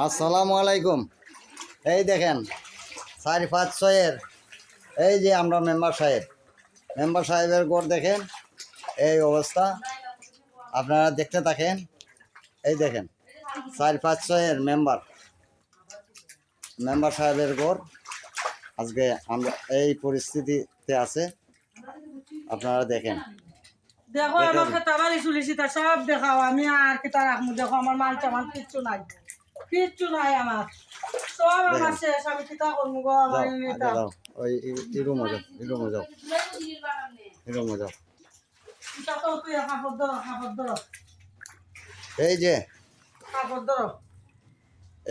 আসসালামু আলাইকুম। এই দেখেন 4-5-6-এর এই যে আমরা মেম্বার সাহেবের গড় দেখেন, এই অবস্থা। আপনারা দেখতে থাকেন। এই দেখেন 4-5-6-এর মেম্বার সাহেবের গড় আজকে আমরা এই পরিস্থিতিতে আছে। আপনারা দেখেন। দেখো আমার খেতা বাড়ি চুলিছি তা সব দেখাও, আমি আর কেতা রাখবো। দেখো আমার মাল চামান কিচ্ছু নাই আমার, সব আমার শেষ। আমি কিতা করবো গো? আমার এটা ওই রুমে যাও, এটা তো তুই কাপড় ধরো এই যে কাপড় ধরো।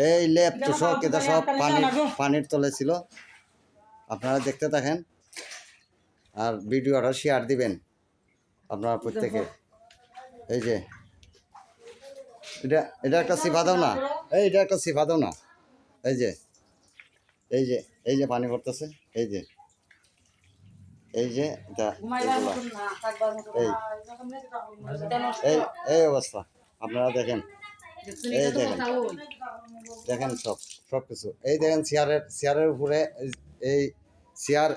এই লেপ তো সব কেতা সব পানির তলে ছিল। আপনারা দেখতে থাকেন আর ভিডিওটা শেয়ার দিবেন আপনারা প্রত্যেকে। এই যে এটা একটা সিফা দাও না, এটা একটা সিফা দাও না। এই যে পানি পড়তেছে। এই যে এটা এই এই অবস্থা আপনারা দেখেন। এই দেখেন সব কিছু। এই দেখেন চেয়ারের উপরে, এই চেয়ার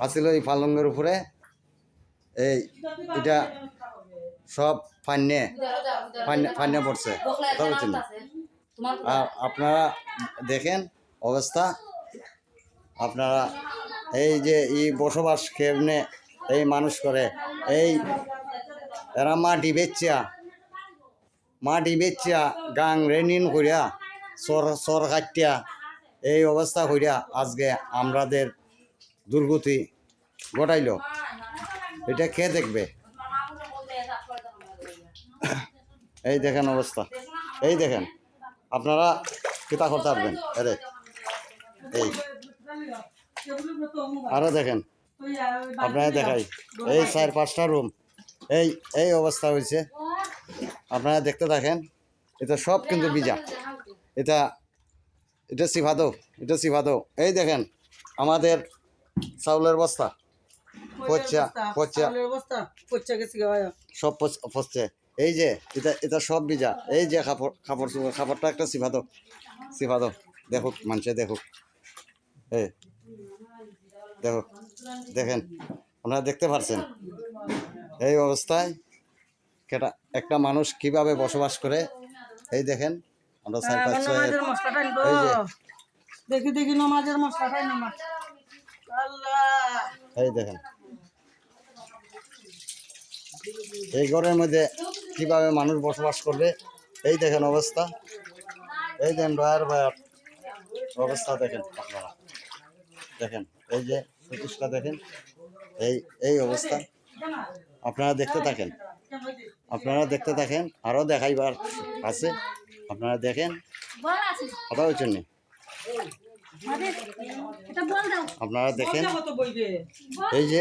আছিল এই পালঙ্গের উপরে। এটা সব ফান্নে পড়ছে, কথা বলছেন। আর আপনারা দেখেন অবস্থা। আপনারা এই যে বসবাস কেমনে এই মানুষ করে, এরা মাটি বেচিয়া গাং রেনিন করিয়া সর কাটিয়া এই অবস্থা করিয়া আজকে আমাদের দুর্গতি ঘটাইল। এটা কে দেখবে? এই দেখেন অবস্থা। এই দেখেন আপনারা কিতা করতে পারবেন। এই আরো দেখেন, আপনারা দেখাই। এই 4-5টা রুম এই অবস্থা হয়েছে। আপনারা দেখতে থাকেন। এটা সব কিন্তু ভিজা। এটা সিফা দো। এই দেখেন আমাদের চাউলের বস্তা সব পচছে। এই যে এটা সব ভিজা। এই যে কাপড়টা একটা সিফা দো দেখুক, মানুষে দেখুক। দেখেন আপনারা দেখতে পাচ্ছেন এই অবস্থায় একটা মানুষ কিভাবে বসবাস করে। এই দেখেন আমরা দেখি নমাজের মশলাটাই এই দেখেন এই ঘরের মধ্যে কিভাবে মানুষ বসবাস করবে। এই দেখেন অবস্থা। এই দেখেন বায়ার অবস্থা দেখেন। আপনারা দেখেন এই যে প্রতিষ্ঠা দেখেন। এই অবস্থা আপনারা দেখতে থাকেন। আরো দেখাইবার আছে, আপনারা দেখেন। কথা বলছেন না, আপনারা দেখেন। এই যে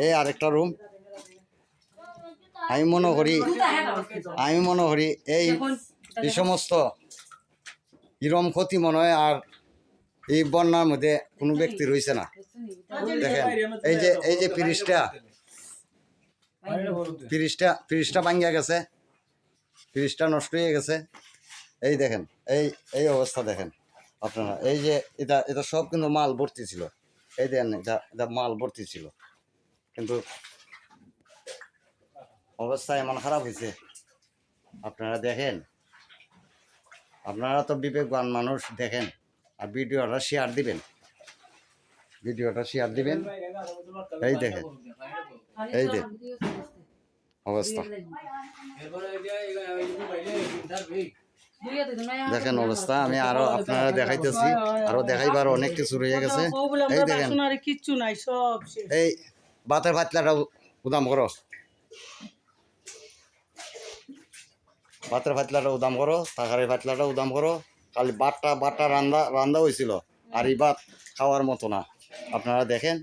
এই আরেকটা রুম। আমি মনে করি এই সমস্ত ইরম ক্ষতি মনে হয় আর এই বন্যার মধ্যে কোনো ব্যক্তি রয়েছে না। দেখেন এই যে ফ্রিজটা ভাঙিয়া গেছে, ফ্রিজটা নষ্ট হয়ে গেছে। এই দেখেন এই অবস্থা দেখেন আপনারা। এই যে এটা সব কিন্তু মাল ভর্তি ছিল। এই দেখেন এটা মাল ভর্তি ছিল, কিন্তু অবস্থা এমন খারাপ হয়েছে। আপনারা দেখেন। আপনারা তো বিবেকবান মানুষ, দেখেন আর ভিডিওটা শেয়ার দিবেন। এই দেখেন এই যে অবস্থা দেখেন অবস্থা। আমি আরো আপনারা দেখাইতেছি, আরো দেখাইবার অনেক কিছু রয়ে গেছে। এই দেখেন কিচ্ছু নাই, সব এই ভাতের পাতলাটা উদাম করো, তরকারির পাতলাটা উদাম করো। খালি বাটটা রান্দা হয়েছিল, আর এই ভাত খাওয়ার মতো না। আপনারা দেখেন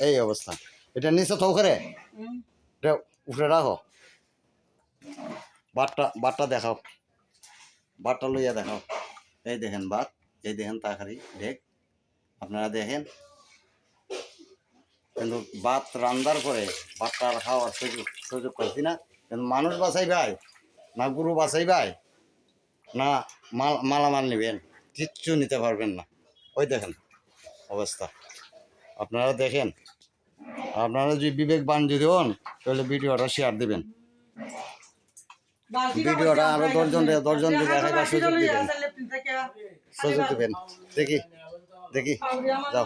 এই অবস্থা। এটা নিচে তো করে এটা উঠে রাখো। বাটটা দেখাও, বাটটা লইয়া দেখাও। এই দেখেন ভাত, এই দেখেন তরকারি দেখ। আপনারা দেখেন, কিন্তু ভাত রান্দার পরে ভাতটা খাওয়ার সুযোগ পাইছি না। কিন্তু মানুষ বাঁচাই ভাই না গরু বাঁচাই ভাই? না মালামাল নেবেন, কিচ্ছু নিতে পারবেন না। ওই দেখেন অবস্থা, আপনারা দেখেন। আপনারা যদি বিবেকবান যদি হন তাহলে ভিডিওটা শেয়ার দিবেন, ভিডিওটা আরো দশজন দেখাইবার সুযোগ দিবেন। দেখি দেখি যাও,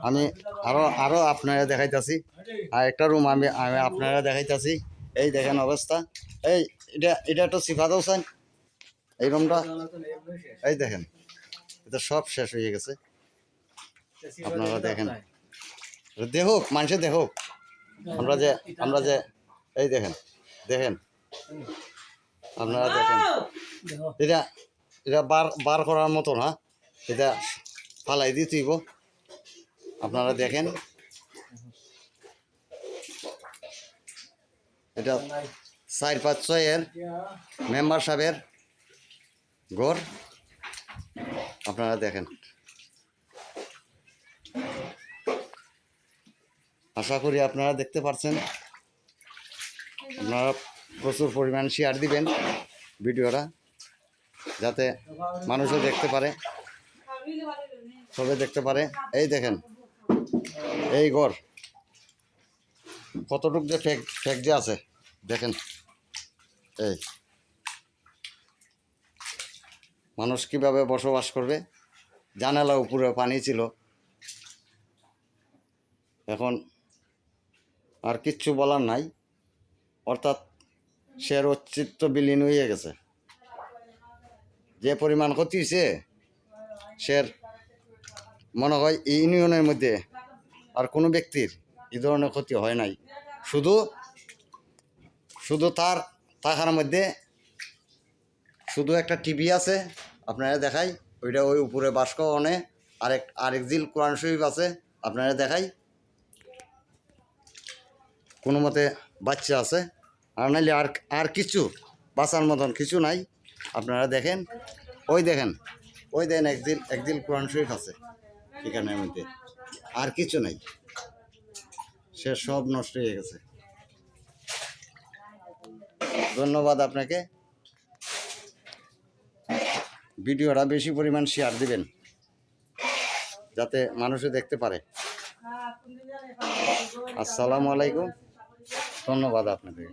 আমি আরো আপনারা দেখাইতাছি। আর একটা রুম আমি আমি আপনারা দেখাইতাছি। এই দেখেন অবস্থা। এই এটা একটু সিফাত হোসেন, এই রুমটা এই দেখেন, এটা সব শেষ হয়ে গেছে। আপনারা দেখেন, দেখুক মানুষে দেখুক, আমরা যে এই দেখেন দেখেন, আপনারা দেখেন। এটা এটা বার করার মতো না, এটা ফালাই দিতেইব। আপনারা দেখেন, এটা 4-5-6 মেম্বার সাহেবের ঘর। আপনারা দেখেন, আশা করি আপনারা দেখতে পাচ্ছেন। আপনারা প্রচুর পরিমাণ শেয়ার দিবেন ভিডিওটা, যাতে মানুষও দেখতে পারে, সবাই দেখতে পারে। এই দেখেন এই ঘর কতটুক যে ফেক যে আছে দেখেন। এই মানুষ কিভাবে বসবাস করবে, জানালা উপরে পানি ছিল, এখন আর কিচ্ছু বলার নাই। অর্থাৎ সের অস্তিত্ব বিলীন হয়ে গেছে। যে পরিমাণ ক্ষতি হয়েছে, সের মনে হয় এই ইউনিয়নের মধ্যে আর কোনো ব্যক্তির এই ধরনের ক্ষতি হয় নাই। শুধু তার থাকার মধ্যে শুধু একটা টিভি আছে, আপনারা দেখাই। ওইটা ওই উপরে বাসকনে আরেক জিল কোরআন শরীফ আছে, আপনারা দেখাই। কোনো মতে বাচ্চা আছে, আর নাইলে আর কিছু বাঁচার মতন কিছু নাই। আপনারা দেখেন, ওই দেখেন একদিল কোরআন শরীফ আছে এখানের মধ্যে, আর কিছু নাই। সে সব নষ্ট হয়ে গেছে। ধন্যবাদ আপনাকে। ভিডিওটা বেশি পরিমাণ শেয়ার দিবেন, যাতে মানুষে দেখতে পারে। আসসালামু আলাইকুম, ধন্যবাদ আপনাকে।